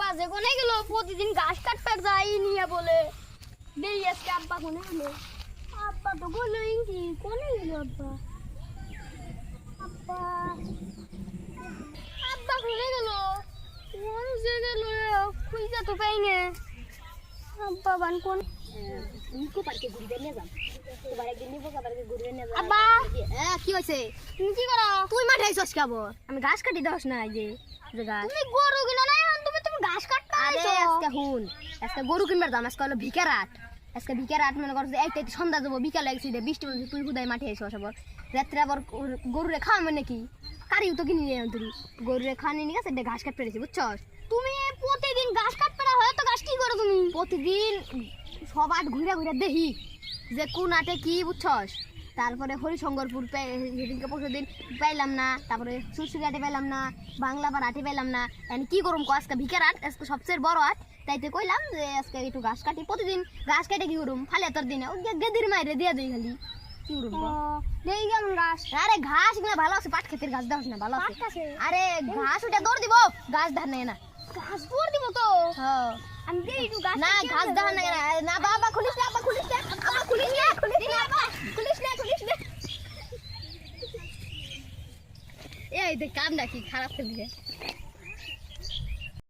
আব্বা যে কোনে গেল প্রতিদিন ঘাস কাটতে যাই নিয়ে বলে দেই আজকে আব্বা কোনে গেল আব্বা তো বলই কি কোনে গেল আব্বা আব্বা আব্বা কোনে গেল কোন যে গেল খুঁজে তো পাই না আব্বা বান কোন ইনকো পার্কে ঘুরবে নিয়ে যাম তোমার একদিন নিবো পার্কে ঘুরবে নিয়ে যাম আব্বা কি হইছে তুমি কি করো তুই মাঠে আইছস কেবো আমি ঘাস কাটি দস না এই যে ঘাস তুমি গরু কিনা না এখন তুমি ঘাস কাটতে আরে আইছো আজকে হুন আজকে গরু কিনবার দাম আজকে হলো ভিকারাট আজকে ভিকারাট মনে করছ এইটাই সন্ধ্যা যাবো বিকালে একটু বৃষ্টি বলছে তুই হুদাই মাঠে এসো আবার রাত্রে আবার গরুরে খাওয়াবে নাকি কারিও তো কিনে নিয়ে তুই গরুরে খাওয়ানি নিয়ে গেছে ঘাস কাট পেরেছি বুঝছস তুমি প্রতিদিন ঘাস কাটতে না হয় তো ঘাস কি করো তুমি প্রতিদিন সবার ঘুরে ঘুরে দেখি যে কোন আটে কি বুঝছস তারপরে হরিশঙ্করপুর সেদিনকে পরশুদিন পাইলাম না তারপরে সুরসুরি আটে পাইলাম না বাংলাবার আটে পাইলাম না আমি কি করুম আজকে ভিকার আট আজকে সবচেয়ে বড় আট তাইতে কইলাম যে আজকে একটু ঘাস কাটি প্রতিদিন ঘাস কাটে কি করুম ফালে তোর দিনে ওই গেদির মাইরে দিয়ে দিই খালি কি করুম দেই কেমন ঘাস আরে ঘাস গুলো ভালো আছে পাট খেতের ঘাস দাও না ভালো আছে পাট আছে? আরে ঘাস ওটা দৌড় দিব ঘাস ধান না ঘাস পর দিব তো হ্যাঁ আমি দেই একটু ঘাস না ঘাস দাও না না বাবা খুলিস না আব্বা খুলিস না আব্বা খুলিস না খুলিস না আব্বা খুলিস না এই দেখ কামটা কি খারাপ করে দিয়ে